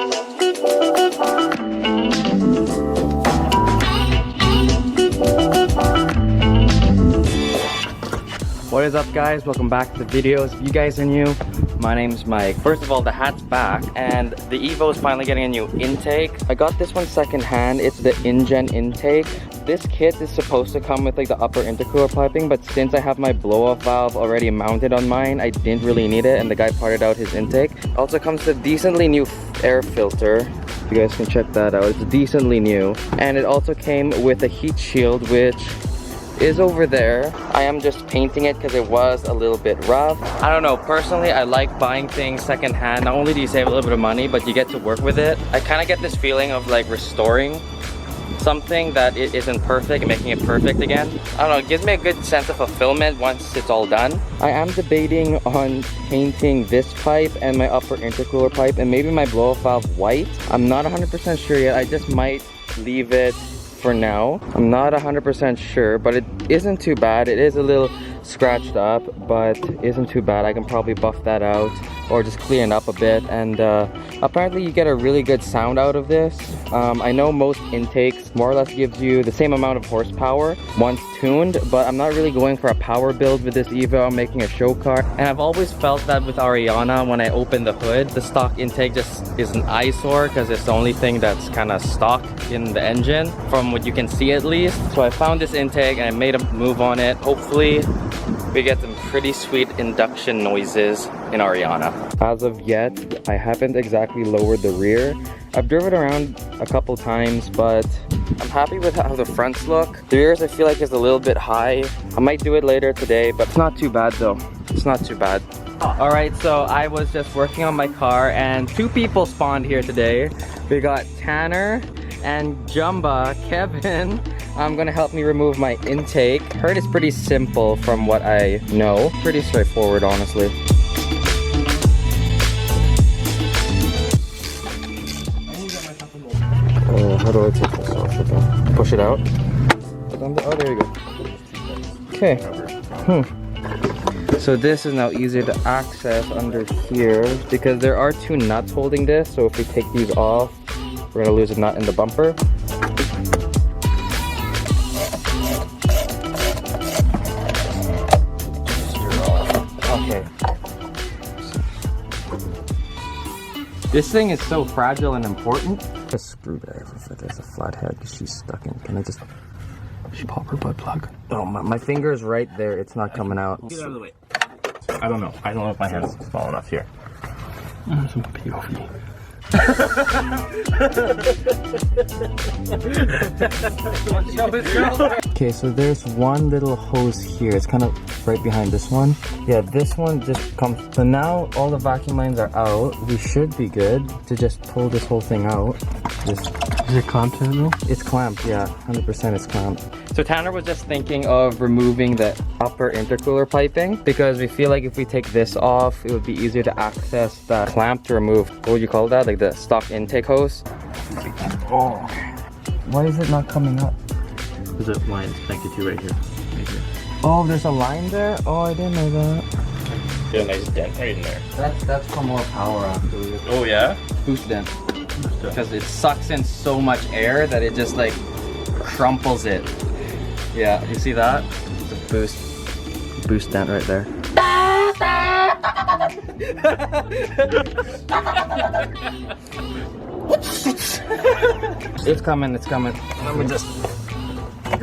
What is up, guys? Welcome back to the videos. If you guys are new, my name's Mike. First of all, the hat's back and the Evo is finally getting a new intake. I got this one secondhand. It's the InGen intake. This kit is supposed to come with like the upper intercooler piping, but since I have my blow-off valve already mounted on mine, I didn't really need it, and the guy parted out his intake. Also comes with a decently new air filter. You guys can check that out. It's decently new. And it also came with a heat shield, which is over there. I am just painting it because it was a little bit rough. I don't know, personally I like buying things secondhand. Not only do you save a little bit of money, but you get to work with it. I kind of get this feeling of like restoring something that it isn't perfect and making it perfect again. I don't know, it gives me a good sense of fulfillment once it's all done. I am debating on painting this pipe and my upper intercooler pipe and maybe my blow-off valve white. I'm not 100% sure yet. I just might leave it for now. I'm not 100% sure, but it isn't too bad. It is a little scratched up, but isn't too bad. I can probably buff that out or just clean it up a bit, and apparently you get a really good sound out of this. I know most intakes more or less gives you the same amount of horsepower once tuned, but I'm not really going for a power build with this Evo. I'm making a show car, and I've always felt that with Ariana, when I open the hood, the stock intake just is an eyesore because it's the only thing that's kind of stock in the engine, from what you can see at least. So I found this intake and I made a move on it. Hopefully we get some pretty sweet induction noises in Ariana. As of yet, I haven't exactly lowered the rear. I've driven around a couple times, but I'm happy with how the fronts look. The rears I feel like is a little bit high. I might do it later today, but it's not too bad though. It's not too bad. Alright, so I was just working on my car and two people spawned here today. We got Tanner and Jumba. Kevin, gonna help me remove my intake. Heard it's pretty simple from what I know. Pretty straightforward, honestly. How do I take this off? Push it out. Oh, there you go. Okay. So this is now easier to access under here because there are two nuts holding this. So if we take these off, we're gonna lose a nut in the bumper. Okay. This thing is so fragile and important. A screwdriver for this, a flathead, she's stuck in. Can I just pop her butt plug? Oh, my finger is right there. It's not coming out. Get out of the way. I don't know. I don't know if my hand's small enough here. Some POV. Okay, so there's one little hose here. It's kind of right behind this one. Yeah, this one just comes. So now all the vacuum lines are out. We should be good to just pull this whole thing out. Is it clamped in though? It's clamped, yeah. 100% it's clamped. So Tanner was just thinking of removing the upper intercooler piping because we feel like if we take this off, it would be easier to access the clamp to remove, what would you call that? Like the stock intake hose. Oh, why is it not coming up? There's a line connected to right here. Right here. Oh, there's a line there? Oh, I didn't know that. Got a nice dent right in there. That's for more power actually. Oh yeah? Boost dent. Because it sucks in so much air that it just like crumples it. Yeah, you see that? It's a boost dent right there. It's coming, it's coming. Let me just...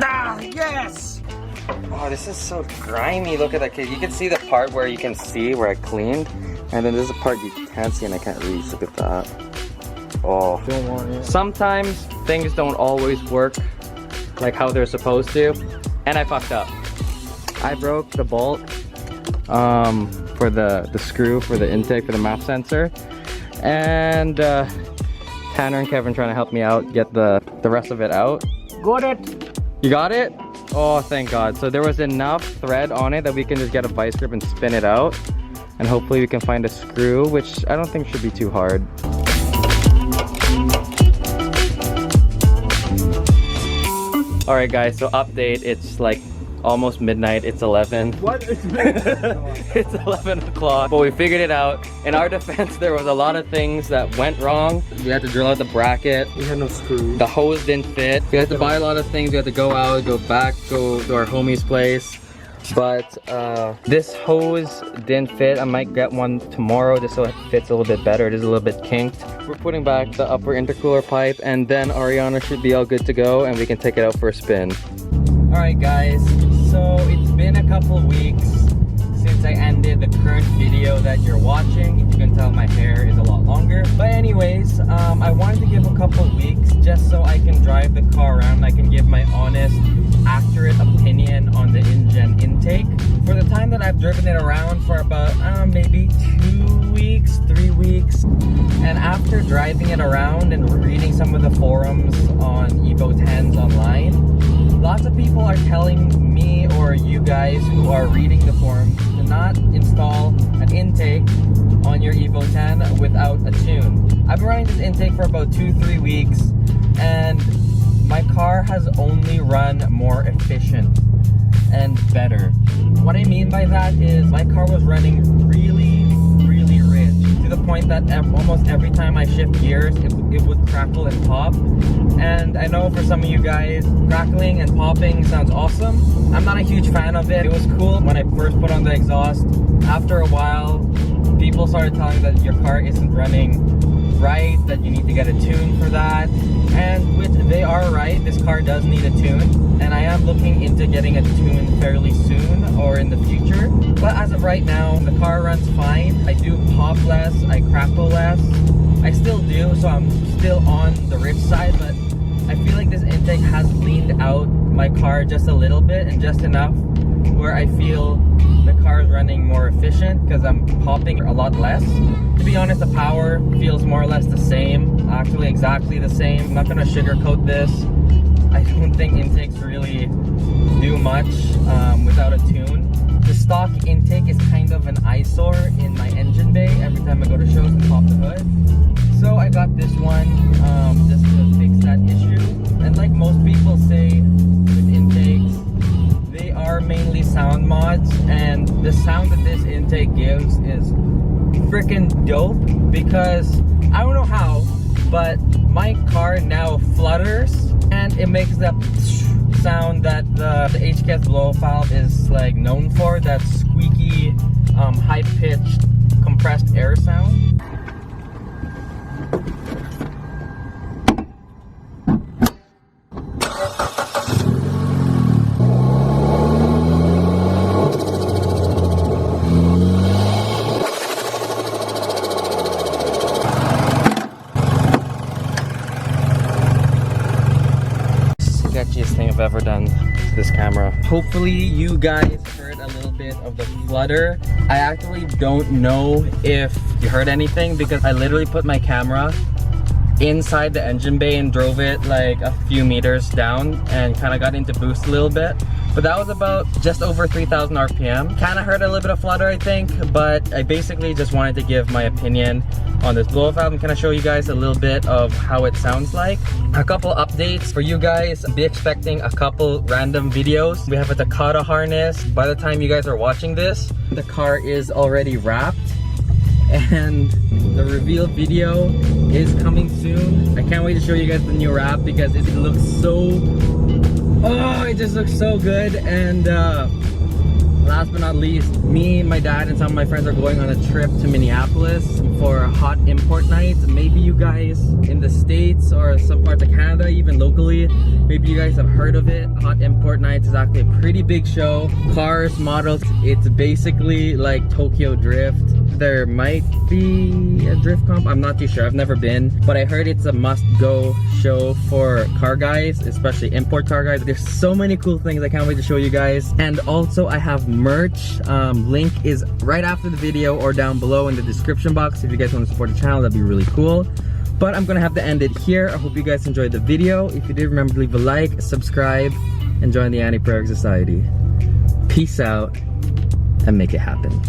Ah, yes! Oh, this is so grimy. Look at that. You can see the part where you can see where I cleaned. And then there's a part you can't see and I can't reach. Look at that. Oh. Sometimes things don't always work like how they're supposed to. And I fucked up. I broke the bolt for the screw for the intake for the map sensor. And Tanner and Kevin trying to help me out get the rest of it out. Got it! You got it? Oh, thank God. So there was enough thread on it that we can just get a vice grip and spin it out. And hopefully we can find a screw, which I don't think should be too hard. Alright guys, so update, it's like almost midnight. It's 11. What? It's 11 o'clock. But we figured it out. In our defense, there was a lot of things that went wrong. We had to drill out the bracket. We had no screws. The hose didn't fit. We had to buy a lot of things. We had to go out, go back, go to our homie's place. But this hose didn't fit. I might get one tomorrow just so it fits a little bit better. It is a little bit kinked. We're putting back the upper intercooler pipe, and then Ariana should be all good to go and we can take it out for a spin. Alright guys, so it's been a couple weeks since I ended the current video that you're watching. If you can tell, my hair is a lot longer. But anyways, I wanted to give a couple weeks just so I can drive the car around. I can give my honest, accurate opinion on the engine intake. For the time that I've driven it around for about maybe 2 weeks, 3 weeks. And after driving it around and reading some of the forums on Evo 10s online, lots of people are telling me or you guys who are reading the forums to not install an intake on your Evo 10 without a tune. I've been running this intake for about 2-3 weeks and my car has only run more efficient and better. What I mean by that is my car was running really rich to the point that almost every time I shift gears it would crackle and pop. And I know for some of you guys, crackling and popping sounds awesome. I'm not a huge fan of it. It was cool when I first put on the exhaust. After a while, people started telling me that your car isn't running right, that you need to get a tune for that. And which they are right, this car does need a tune. And I am looking into getting a tune fairly soon or in the future. But as of right now, the car runs fine. I do pop less, I crackle less. I still do, so I'm still on the rich side, but I feel like this intake has leaned out my car just a little bit and just enough where I feel the car is running more efficient because I'm popping a lot less. To be honest, the power feels more or less the same, actually exactly the same. I'm not gonna sugarcoat this. I don't think intakes really do much without a tune. The stock intake is kind of an eyesore in my engine bay every time I go to shows and pop the hood. So I got this one just to fix that issue. And like most people say with intakes, they are mainly sound mods, and the sound that this intake gives is freaking dope because I don't know how, but my car now flutters and it makes that sound that the HKS blow valve is like known for, that squeaky, high-pitched, compressed air sound. Sketchiest thing I've ever done to this camera. Hopefully you guys heard a little bit of the flutter. I actually don't know if you heard anything because I literally put my camera inside the engine bay and drove it like a few meters down and kind of got into boost a little bit. But that was about just over 3,000 RPM. Kind of heard a little bit of flutter, I think, but I basically just wanted to give my opinion on this blow valve and kind of show you guys a little bit of how it sounds like. A couple updates for you guys. Be expecting a couple random videos. We have a Takata harness. By the time you guys are watching this, the car is already wrapped and the reveal video is coming soon. I can't wait to show you guys the new wrap because it looks so, oh, it just looks so good. And last but not least, me, my dad, and some of my friends are going on a trip to Minneapolis for a hot import night. Maybe you guys in the States or some parts of Canada, even locally, maybe you guys have heard of it. Hot import night is actually a pretty big show. Cars, models, it's basically like Tokyo Drift. There might be a drift comp, I'm not too sure, I've never been, but I heard it's a must-go show for car guys, especially import car guys. There's so many cool things, I can't wait to show you guys. And also I have merch, link is right after the video or down below in the description box. If you guys want to support the channel, that'd be really cool. But I'm gonna have to end it here. I hope you guys enjoyed the video. If you did, remember to leave a like, subscribe, and join the Anti-Prairie Society. Peace out and make it happen.